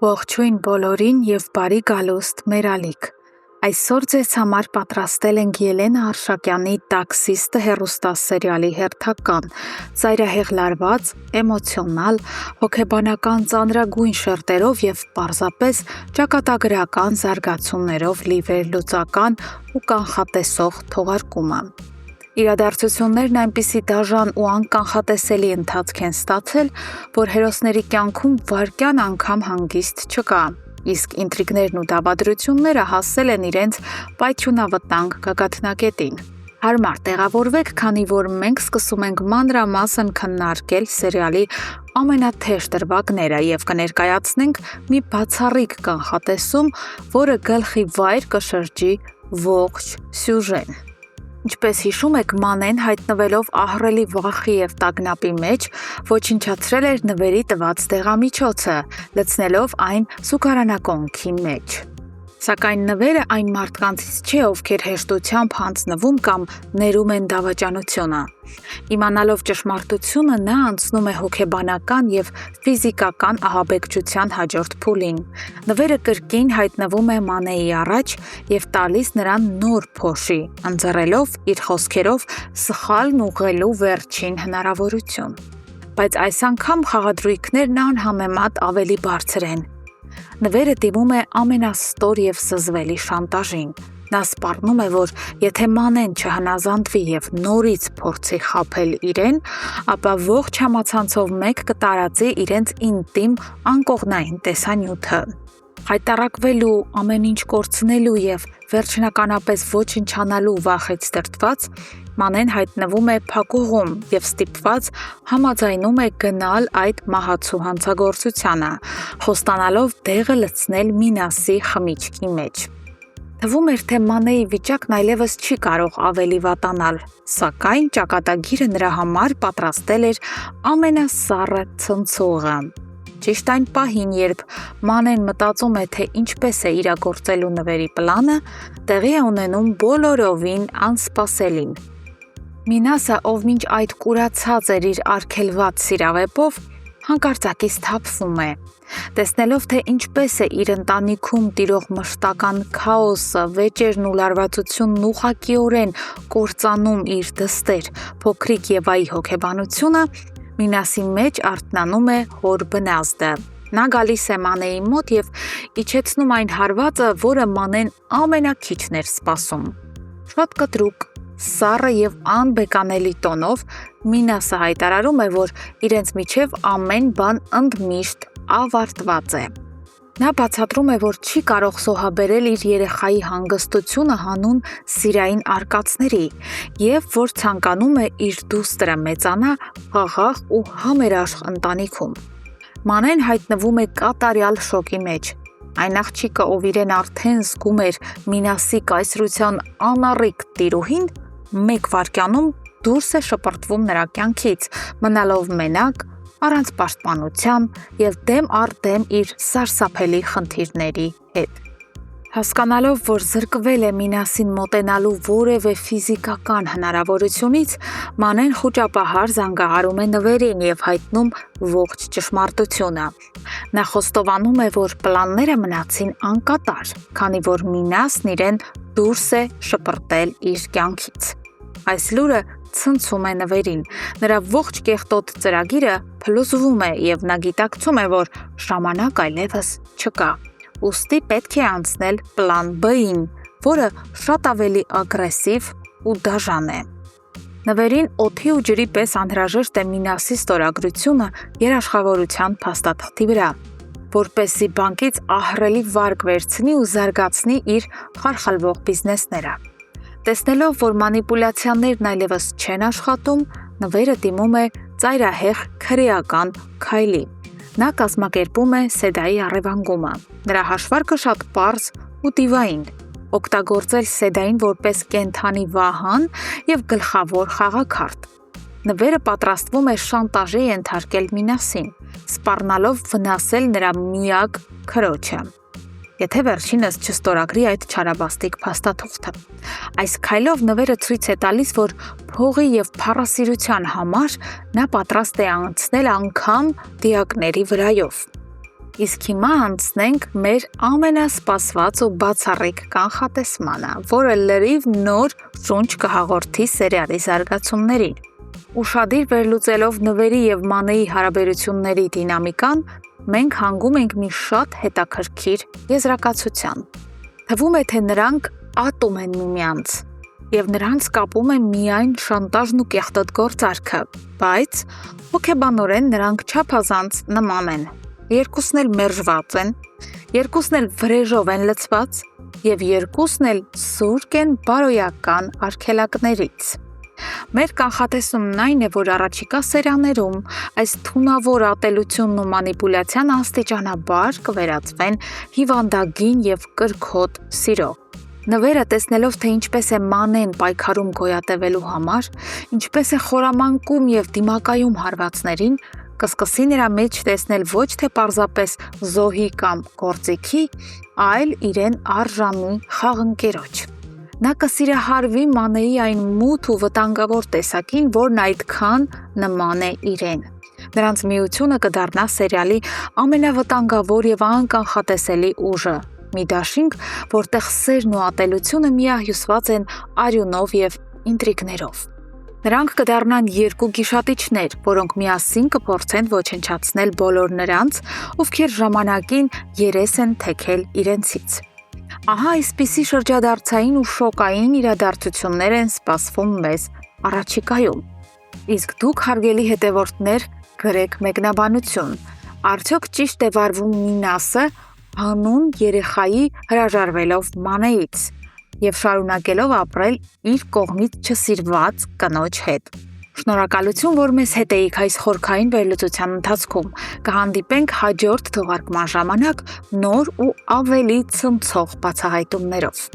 Ողջույն բոլորին եւ բարի գալուստ մեր ալիք։ Այսօր ձեզ համար պատրաստել ենք Ելենա Արշակյանի «Տաքսիստը» հեռուստասերիալի հերթական, ծայրահեղ լարված, էմոցիոնալ, հոգեբանական ծանրագույն շերտերով եւ պարզապես ճակատագրական զարգացումներով լի վերլուծական ու կանխատեսող թողարկումը։ Իրադարձություններն այնպիսի դաժան ու անկանխատեսելի ընթացք են ստացել, որ հերոսների կյանքում վայրկյան անգամ հանգիստ չկա, իսկ ինտրիգներն ու դավադրությունները հասել են իրենց պայթյունավտանգ գագաթնակետին։ Հարմար տեղավորվեք, քանի որ մենք սկսում ենք մանրամասն քննարկել սերիալի ամենաթեժ դրվագները եւ կներկայացնենք մի բացառիկ կանխատեսում, որը գլխի վայր կշրջի ողջ սյուժեն։ Ինչպես հիշում եք, Մանեն հայտնվելով ահռելի վախի եւ տագնապի մեջ, ոչնչացրել էր նվերի տված դեղամիջոցը, լցնելով այն զուգարանակոնքի մեջ։ Սակայն նվերը այն մարդկանցից չէ, ովքեր հեշտությամբ հանձնվում կամ ներում են դավաճանությունը։ Իմանալով ճշմարտությունը, նա անցնում է հոգեբանական եւ ֆիզիկական ահաբեկչության հաջորդ փուլին։ Նվերը կրկին հայտնվում է Մանեի առաջ եւ տալիս նրան նոր փոշի, ընձեռելով իր խոսքերով սխալն ուղղելու վերջին հնարավորություն։ Բայց այս անգամ խաղադրույքներն անհամեմատ ավելի բարձր են։ Նվերը դիմում է ամենաստոր եւ սզվելի շանտաժին։ Նա սպառնում է, որ եթե Մանեն չհնազանդվի եւ նորից փորձի խաբել իրեն, ապա ողջ համացանցով մեկ կտարածի իրենց ինտիմ անկողնային տեսանյութը։ Հայտարարվելու, ամեն ինչ կորցնելու եւ վերջնականապես ոչնչանալու վախից դրդված, Մանեն հայտնվում է փակուղում եւ ստիպված համաձայնում է գնալ այդ մահացու հանցագործությանը, խոստանալով դեղը լցնել Մինասի խմիչքի մեջ։ Թվում էր, թե Մանեի վիճակն այլևս չի կարող ավելի վատանալ, սակայն ճակատագիրը նրա համար պատրաստել էր ամենասառը ցնցողը։ Ճիշտ այն պահին, երբ Մանեն մտածում է, թե ինչպես է իրագործելու նվերի պլանը, տեղի է ունենում բոլորովին անսպասելին։ Մինասը, ով մինչ այդ կուրացած էր իր արգելված սիրավեպով, հանկարծակի սթափվում է։ Տեսնելով, թե ինչպես է իր ընտանիքում տիրող մշտական քաոսը, վեճերն ու լարվածությունն ուղղակիորեն կործանում իր դստեր, փոքրիկ Եվայի հոգեբանությունը, Մինասի մեջ արթնանում է հոր բնազդը։ Նա գալիս է Մանեի մոտ եւ իջեցնում այն հարվածը, որը Մանեն ամենաքիչն էր սպասում։ Շատ կտրուկ, սառը եւ անբեկանելի տոնով Մինասը հայտարարում է, որ իրենց միջև ամեն բան ընդմիշտ ավարտված է։ Նա բացատրում է, որ չի կարող սոհաբերել իր երեխայի հանգստությունը հանուն սիրային արկածների եւ որ ցանկանում է իր դուստրը մեծանա խաղաղ ու համերաշխ ընտանիքում։ Մանեն հայտնվում է կատարյալ շոկի մեջ։ Այն աղջիկը, ով իրեն արդեն զգում էր Մինասի կայսրության անառիկ տիրուհին, մեկ վայրկյանում դուրս է շպրտվում նրա կյանքից, մնալով մենակ, առանց պաշտպանության եւ դեմ առ դեմ իր սարսափելի խնդիրների հետ։ Հասկանալով, որ զրկվել է Մինասին մոտենալու որևէ ֆիզիկական հնարավորությունից, Մանեն խուճապահար զանգահարում է նվերին եւ հայտնում ողջ ճշմարտությունը։ Նա խոստովանում է, որ պլանները մնացին անկատար, քանի որ Մինասն իրեն դուրս է շպրտել իր կյանքից։ Այս լուրը ցնցում է նվերին։ Նրա ողջ կեղտոտ ծրագիրը փլուզվում է եւ նա գիտակցում է, որ ժամանակ այլևս չկա։ Ուստի պետք է անցնել պլան B-ին, որը շատ ավելի ագրեսիվ ու դաժան է։ Նվերին օդի ու ջրի պես անհրաժեշտ է Մինասի ստորագրությունը երաշխավորության փաստաթղթի վրա, որպեսզի բանկից ահռելի վարկ վերցնի ու զարգացնի իր խարխլվող բիզնեսները։ Տեսնելով, որ մանիպուլյացիաներն այլևս չեն աշխատում, նվերը դիմում է ծայրահեղ քրեական քայլի։ Նա կազմակերպում է Սեդայի առևանգումը։ Նրա հաշվարկը շատ պարզ ու դիվային։ Օգտագործել Սեդային որպես կենդանի վահան եւ գլխավոր խաղաքարտ։ Նվերը պատրաստվում է շանտաժի ենթարկել Մինասին, սպառնալով վնասել նրա միակ քրոջը, եթե վերջինս չստորագրի այդ չարաբաստիկ փաստաթուղթը։ Այս քայլով նվերը ցույց է տալիս, որ փողի եւ փառասիրության համար նա պատրաստ է անցնել անգամ դիակների վրայով։ Իսկ հիմա անցնենք մեր ամենասպասված ու բացառիկ կանխատեսմանը, որը լրիվ նոր շունչ կհաղորդի սերիալի զարգացումներին։ Ուշադիր վերլուծելով նվերի եւ Մանեի հարաբերությունների դինամիկան, մենք հանգում ենք մի շատ հետաքրքիր եզրակացության։ Թվում է, թե նրանք ատում են միմյանց, եւ նրանց կապում է միայն շանտաժն ու կեղտոտգործարքը, բայց հոգեբանորեն նրանք չափազանց նման են։ Երկուսն էլ մերժված են, երկուսն էլ վրեժով են լցված եւ երկուսն էլ սուրկ են բարոյական արգելակներից։ Մեր կանխատեսումն այն է, որ առաջիկա սերիաներում այս թունավոր ատելությունն ու մանիպուլյացիան աստիճանաբար կվերածվեն հիվանդագին եւ կրքոտ սիրո։ Նվերը տեսնելով, թե ինչպես է Մանեն պայքարում գոյատևելու համար, ինչպես է խորամանկում եւ դիմակայում հարվածներին, կսկսի նրա մեջ տեսնել ոչ թե պարզապես զոհի կամ գործիքի, այլ իրեն արժանի խաղընկերոջ։ Նա կսիրահարվի Մանեի այն մութ ու վտանգավոր տեսակին, որն այդքան նման է իրեն։ Նրանց միությունը կդառնա սերիալի ամենավտանգավոր եւ անկանխատեսելի ուժը։ Մի դաշինք, որտեղ սերն ու ատելությունը միահյուսված են արյունով եւ ինտրիգներով։ Նրանք կդառնան երկու գիշատիչներ, որոնք միասին կփորձեն ոչնչացնել բոլոր նրանց, ովքեր ժամանակին երես են թեքել իրենցից։ Ահա այսպիսի շրջադարձային ու շոկային իրադարձություններ են սպասվում մեզ առաջիկայում։ Իսկ դուք, հարգելի հետևորդներ, գրեք մեկնաբանություն։ Արդյոք ճիշտ է վարվում Մինասը հանուն երեխայի հրաժարվելով Մանեից եւ շարունակելով ապրել իր կողմից չսիրված կնոջ հետ։ Շնորհակալություն, որ մեզ հետ էիք այս խորքային վերլուծության ընթացքում։ Կհանդիպենք հաջորդ թողարկման ժամանակ նոր ու ավելի ցնցող բացահայտումներով։